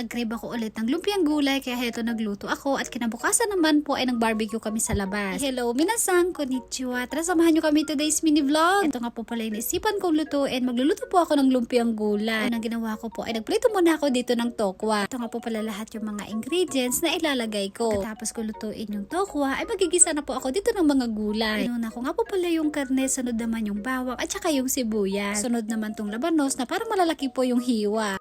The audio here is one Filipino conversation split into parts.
Nag-crave ako ulit ng lumpiang gulay kaya heto nagluto ako at kinabukasan naman po ay nag-barbecue kami sa labas. Hello, minasan, konnichiwa. Tara samahan nyo kami today's mini vlog. Ito nga po pala yung naisipan kong lutuin. Magluluto po ako ng lumpiang gulay. Ang ginawa ko po ay nagprito muna ako dito ng tokwa. Ito nga po pala lahat yung mga ingredients na ilalagay ko. Tapos ko lutuin yung tokwa ay magigisa na po ako dito ng mga gulay. Inuna ko nga po pala yung karne, sunod naman yung bawang at saka yung sibuyas. Sunod naman tong labanos na parang malalaki po yung hiwa.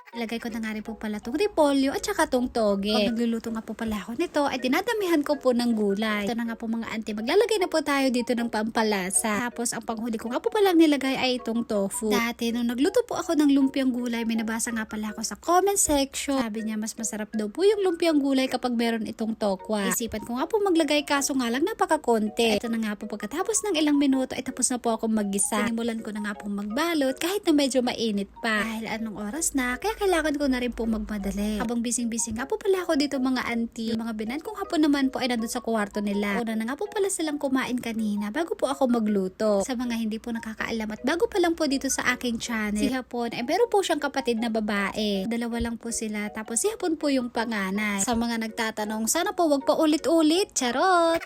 Ilagay ko na nga rin po pala itong repolyo at saka itong toge. Pag nagluluto nga po pala ako nito, ay dinadamihan ko po ng gulay. Ito na nga po mga auntie, maglalagay na po tayo dito ng pampalasa. Tapos ang panghuli ko nga po palang nilagay ay itong tofu. Dati nung nagluto po ako ng lumpiang gulay, may nabasa nga pala ako sa comment section. Sabi niya mas masarap daw po yung lumpiang gulay kapag meron itong tokwa. Isipan ko nga po maglagay kaso nga lang napakakonti. Ito na nga po pagkatapos ng ilang minuto ay tapos na po akong maggisa. Sinimulan ko na nga po magbalot kahit na medyo mainit pa. Dahil anong oras na, kaya kailangan ko na rin po magmadali. Habang bising-bising nga po pala ako dito mga auntie. Yung mga binan kong hapon naman po ay nandun sa kwarto nila. Una na nga po pala silang kumain kanina bago po ako magluto. Sa mga hindi po nakakaalam at bago pa lang po dito sa aking channel, si Hapon ay meron po siyang kapatid na babae. Dalawa lang po sila tapos si Hapon po yung panganay. Sa mga nagtatanong, sana po wag pa ulit-ulit. Charot!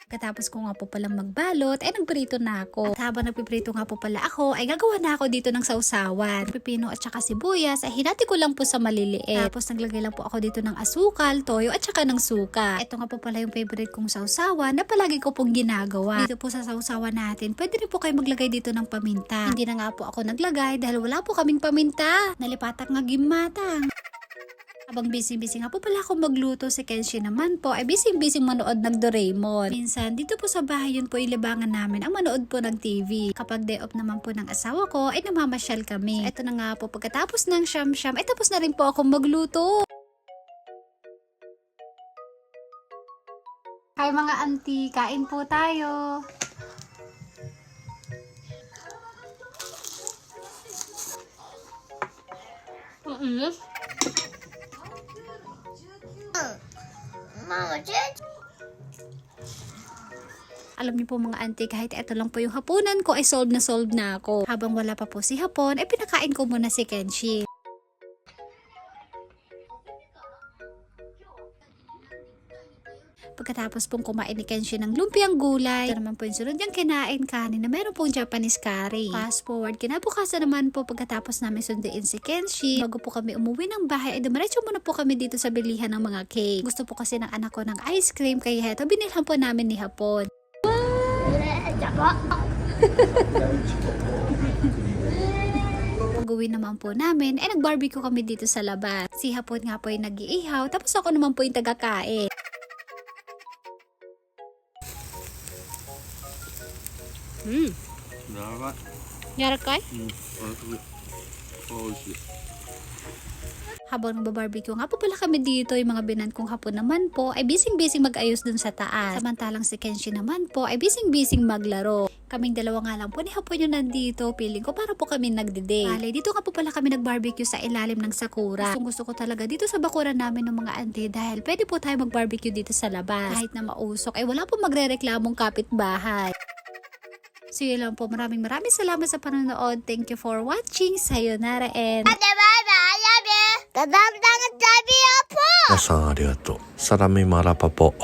Katapos ko nga po palang magbalot, ay nagprito na ako. At habang nagpiprito nga po pala ako, ay gagawa na ako dito ng sausawan. Pipino at saka sibuyas, ay hinati ko lang po sa maliliit. Tapos naglagay lang po ako dito ng asukal, toyo at saka ng suka. Ito nga po pala yung favorite kong sausawan na palagi ko pong ginagawa. Dito po sa sausawan natin, pwede rin po kayo maglagay dito ng paminta. Hindi na nga po ako naglagay dahil wala po kaming paminta. Nalipatak nga gimatang. Habang busy-busy nga po pala ako magluto, si Kenshi naman po ay busy-busy manood ng Doraemon. Minsan, dito po sa bahay yun po ilibangan namin ang manood po ng TV. Kapag day off naman po ng asawa ko, ay namamasyal kami. So, ito na nga po, pagkatapos ng siyam-siyam, ay tapos na rin po ako magluto. Hi mga auntie, kain po tayo. Mama, Jet. Alam niyo po mga auntie, kahit ito lang po yung hapunan ko ay solve na ako. Habang wala pa po si Hapon, ay pinakain ko muna si Kenshi. Pagkatapos pong kumain ni Kenshi ng lumpiang gulay, ito naman po yung sunod niyang kinain kanin na meron pong Japanese curry. Fast forward, kinabukasan naman po pagkatapos namin sunduin si Kenshi, bago po kami umuwi ng bahay, ay dumiretso muna po kami dito sa bilihan ng mga cake. Gusto po kasi ng anak ko ng ice cream, kaya heto binilhan po namin ni Hapon. Gawin naman po namin, ay nag-barbecue kami dito sa labas. Si Hapon nga po yung nag-iihaw, tapos ako naman po yung taga-kain. Yarakay? Habang nagbabarbecue nga po pala kami dito, yung mga binan kong hapon naman po ay bising-bising mag-ayos dun sa taas. Samantalang si Kenshi naman po ay bising-bising maglaro. Kaming dalawa nga lang po ni Hapon yung nandito. Feeling ko para po kami nagde-date. Bale, dito nga po pala kami nag-barbecue sa ilalim ng sakura. Gusto ko talaga dito sa bakuran namin ng mga auntie dahil pwede po tayo mag-barbecue dito sa labas. Kahit na mausok ay wala po magre-reklamong kapitbahay. So yun lang po, maraming salamat sa panonood. Thank you for watching. Sayonara and Bye-bye. I love you. Dadang-dangan tabi po. 皆さんありがとう。サラミマラパポ。